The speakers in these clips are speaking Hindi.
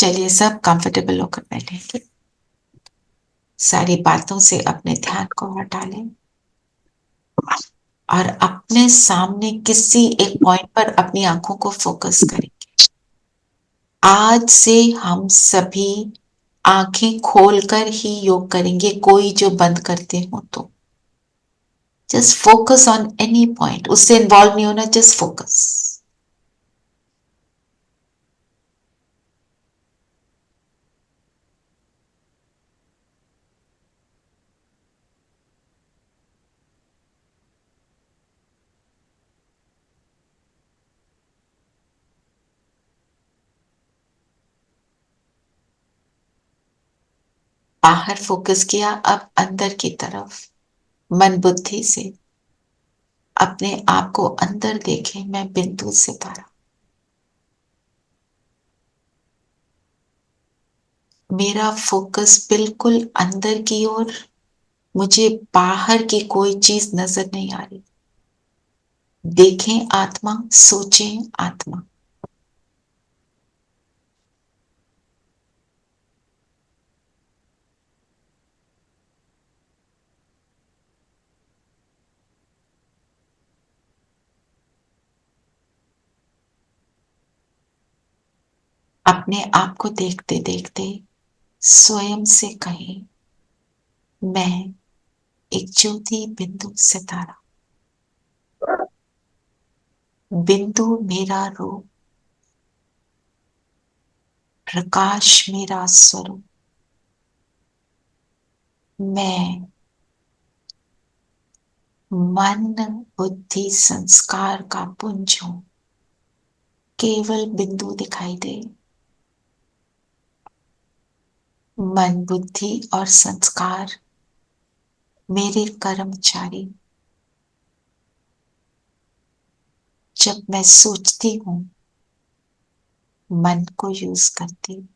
चलिए सब कंफर्टेबल होकर बैठेंगे। सारी बातों से अपने ध्यान को हटा लें और अपने सामने किसी एक पॉइंट पर अपनी आंखों को फोकस करेंगे। आज से हम सभी आंखें खोलकर ही योग करेंगे, कोई जो बंद करते हो तो just focus on any point, उससे इन्वॉल्व नहीं होना, जस्ट फोकस। बाहर फोकस किया, अब अंदर की तरफ मन बुद्धि से अपने आप को अंदर देखें। मैं बिंदु सितारा, मेरा फोकस बिल्कुल अंदर की ओर, मुझे बाहर की कोई चीज नजर नहीं आ रही। देखें आत्मा, सोचें आत्मा। अपने आप को देखते देखते स्वयं से कहें, मैं एक ज्योति बिंदु सितारा। बिंदु मेरा रूप, प्रकाश मेरा स्वरूप। मैं मन बुद्धि संस्कार का पुंज हूं। केवल बिंदु दिखाई दे। मन बुद्धि और संस्कार मेरे कर्मचारी। जब मैं सोचती हूं, मन को यूज करती हूं।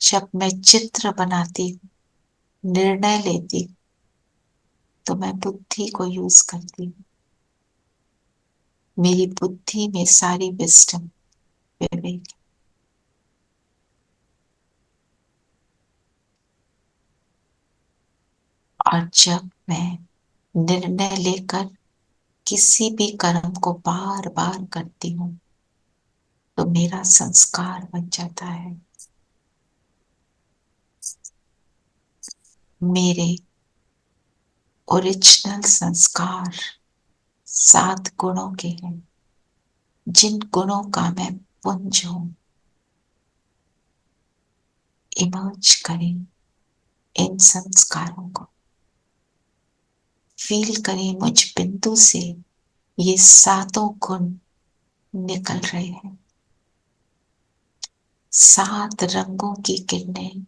जब मैं चित्र बनाती हूं, निर्णय लेती हूं, तो मैं बुद्धि को यूज करती हूँ। मेरी बुद्धि में सारी विजडम, विवेक। और जब मैं निर्णय लेकर किसी भी कर्म को बार बार करती हूँ, तो मेरा संस्कार बन जाता है। मेरे ओरिजिनल संस्कार 7 गुणों के हैं, जिन गुणों का मैं पुंज हूं। इमर्ज करें इन संस्कारों को, फील करें मुझ बिंदु से ये 7 गुण निकल रहे हैं। 7 रंगों की किरणें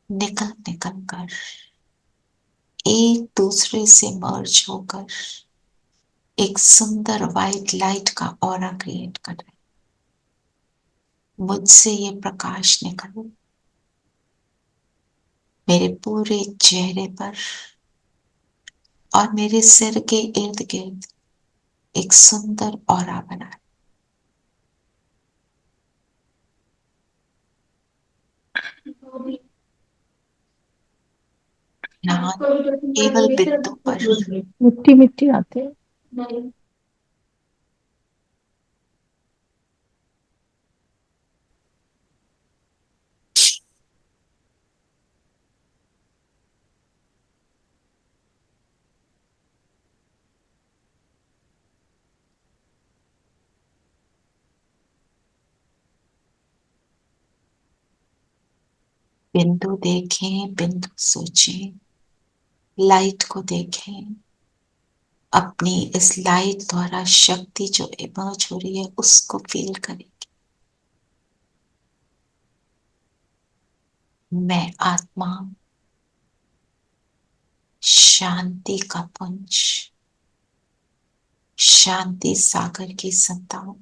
निकल निकल कर एक दूसरे से मर्ज होकर एक सुंदर व्हाइट लाइट का ऑरा क्रिएट कर रहे हैं। मुझसे ये प्रकाश निकल मेरे पूरे चेहरे पर और मेरे सिर के इर्द गिर्द एक सुंदर ऑरा बना। ध्यान केवल बिंदु पर। मिट्टी मिट्टी आते हैं। बिंदु देखें, बिंदु सोचें, लाइट को देखें। अपनी इस लाइट द्वारा शक्ति जो इमर्ज हो रही है उसको फील करें। मैं आत्मा शांति का पुंज, शांति सागर की संतान।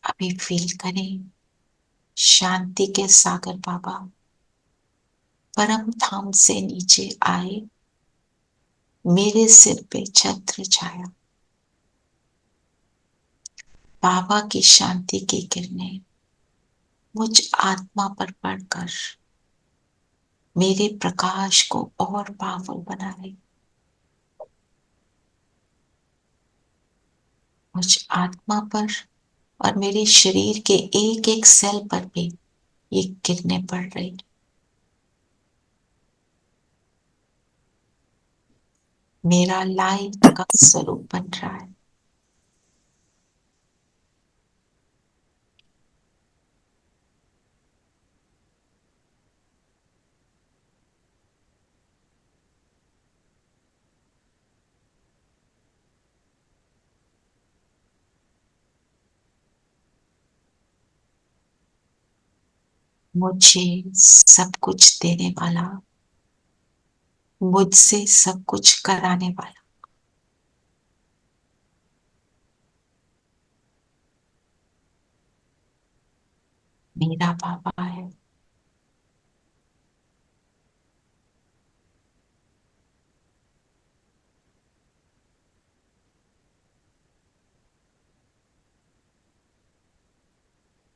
अभी फील करें शांति के सागर बाबा परम धाम से नीचे आए मेरे सिर पे छत्र छाया, बाबा की शांति की किरणें मुझ आत्मा पर पड़कर मेरे प्रकाश को और पावरफुल बना रही। मुझ आत्मा पर और मेरे शरीर के एक एक सेल पर भी ये किरणें पड़ रही। मेरा लाइट का स्वरूप बन रहा है। मुझे सब कुछ देने वाला, मुझसे सब कुछ कराने वाला मेरा बाबा है।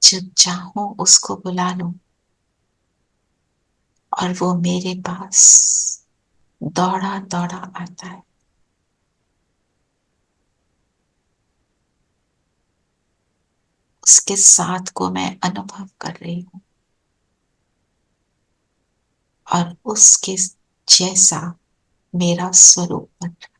जब चाहूं उसको बुला लूं और वो मेरे पास दौड़ा दौड़ा आता है। उसके साथ को मैं अनुभव कर रही हूं और उसके जैसा मेरा स्वरूप बन रहा है।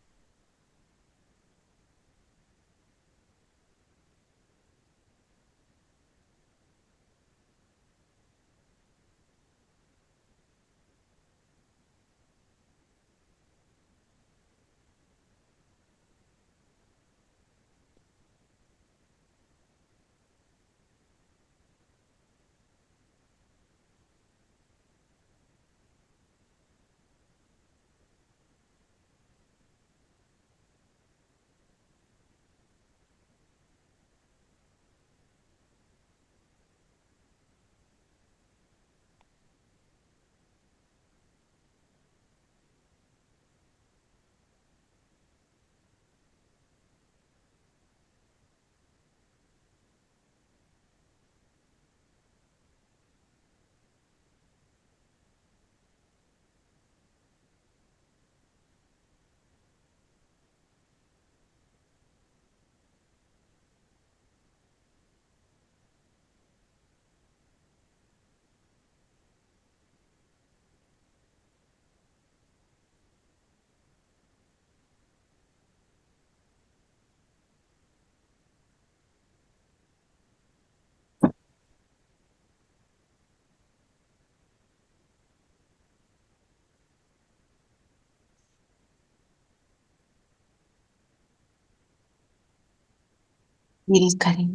फील करें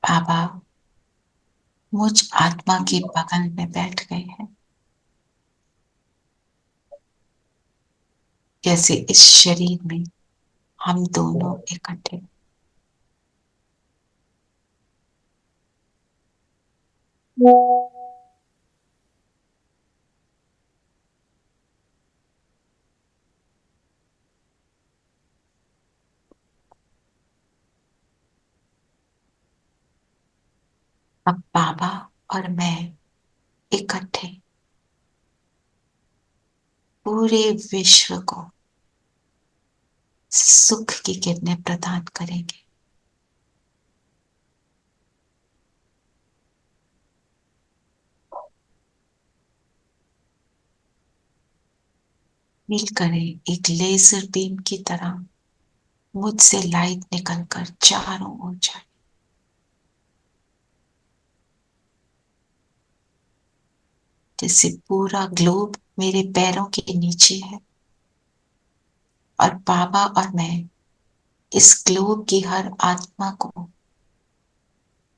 बाबा मुझ आत्मा के बगल में बैठ गए हैं, जैसे इस शरीर में हम दोनों इकट्ठे। अब बाबा और मैं इकट्ठे पूरे विश्व को सुख की किरणें प्रदान करेंगे। फील करें एक लेजर बीम की तरह मुझसे लाइट निकलकर चारों ओर जाए। जैसे पूरा ग्लोब मेरे पैरों के नीचे है और बाबा और मैं इस ग्लोब की हर आत्मा को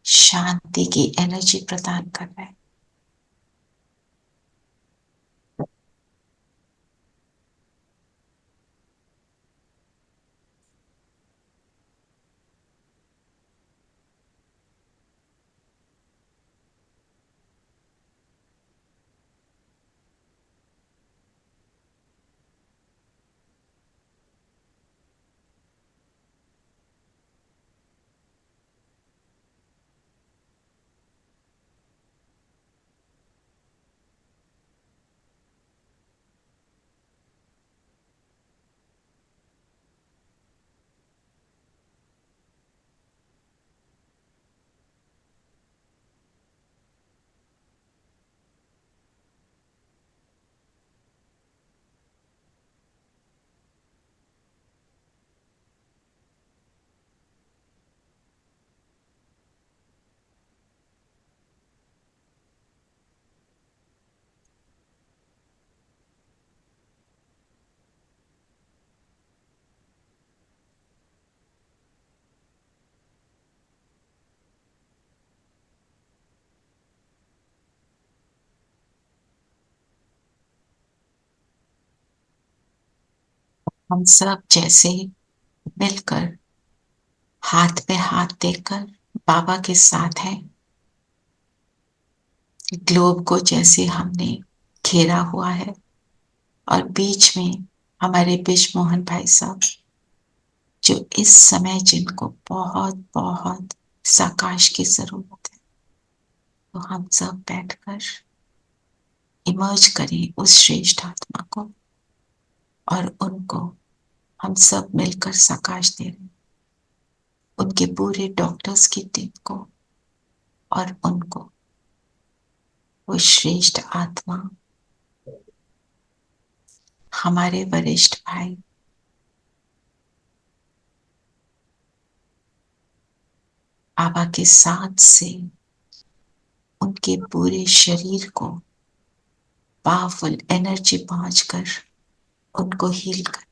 शांति की एनर्जी प्रदान कर रहे हैं। हम सब जैसे मिलकर हाथ में हाथ देकर बाबा के साथ हैं। ग्लोब को जैसे हमने घेरा हुआ है और बीच में हमारे बिजमोहन भाई साहब, जो इस समय जिनको बहुत बहुत साकाश की जरूरत है, तो हम सब बैठकर इमर्ज करें उस श्रेष्ठ आत्मा को और उनको हम सब मिलकर साकाश दे रहे हैं, उनके पूरे डॉक्टर्स की टीम को और उनको वो श्रेष्ठ आत्मा, हमारे वरिष्ठ भाई बाबा के साथ से उनके पूरे शरीर को पावरफुल एनर्जी पहुंचकर उनको हील करें।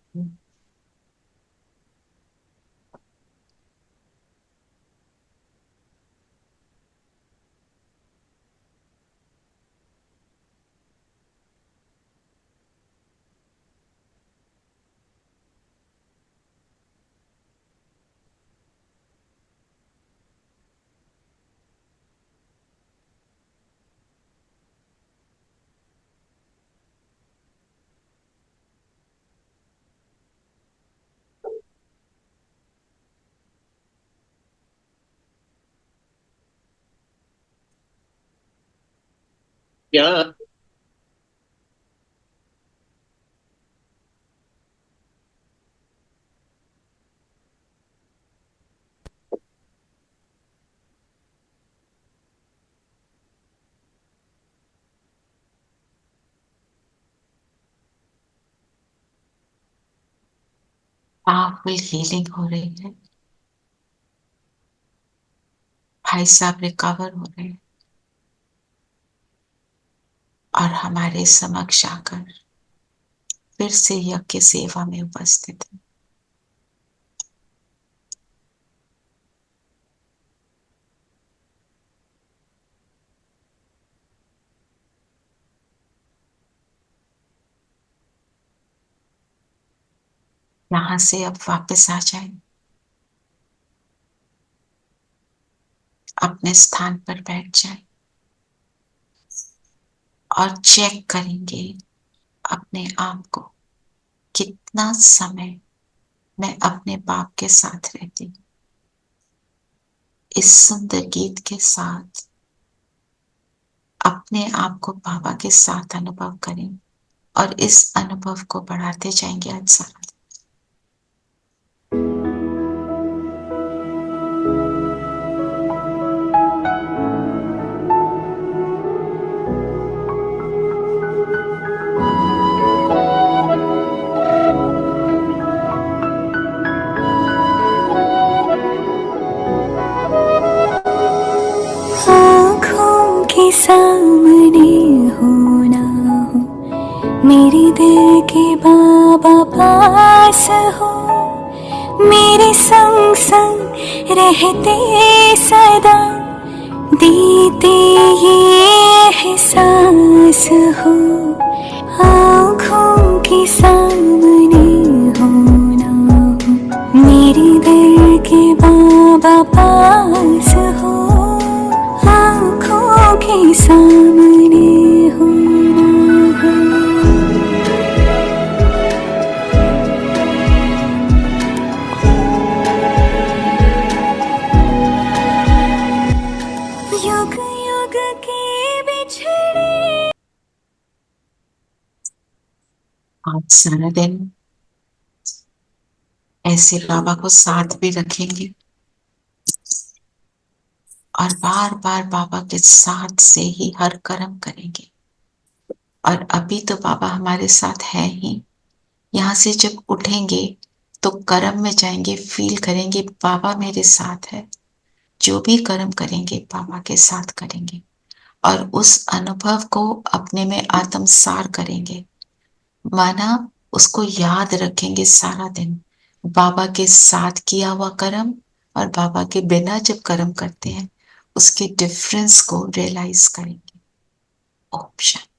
क्या पावरफुल हीलिंग हो रही है, भाई साहब रिकवर हो रहे हैं और हमारे समक्ष आकर फिर से यज्ञ सेवा में उपस्थित है। यहां से अब वापस आ जाए, अपने स्थान पर बैठ जाए और चेक करेंगे अपने आप को, कितना समय मैं अपने बाप के साथ रहती हूँ। इस सुंदर गीत के साथ अपने आप को बाबा के साथ अनुभव करें और इस अनुभव को बढ़ाते जाएंगे आज सारा दिन। आँखों के सामने हो ना हो, मेरे दिल के बाबा पास हो, मेरे संग संग रहते सदा, देते ये एहसास हो। आँखों के सामने हो ना हो, मेरे दिल के बाबा पास हो, आँखों के सामने हो ना हो। युग युग के बिछड़े आज सारा दिन ऐसे बाबा को साथ भी रखेंगे और बार बार बाबा के साथ से ही हर कर्म करेंगे। और अभी तो बाबा हमारे साथ है ही, यहाँ से जब उठेंगे तो कर्म में जाएंगे, फील करेंगे बाबा मेरे साथ है। जो भी कर्म करेंगे बाबा के साथ करेंगे और उस अनुभव को अपने में आत्मसार करेंगे, माना उसको याद रखेंगे सारा दिन। बाबा के साथ किया हुआ कर्म और बाबा के बिना जब कर्म करते हैं, उसके डिफरेंस को रियलाइज करेंगे। ओम शांति।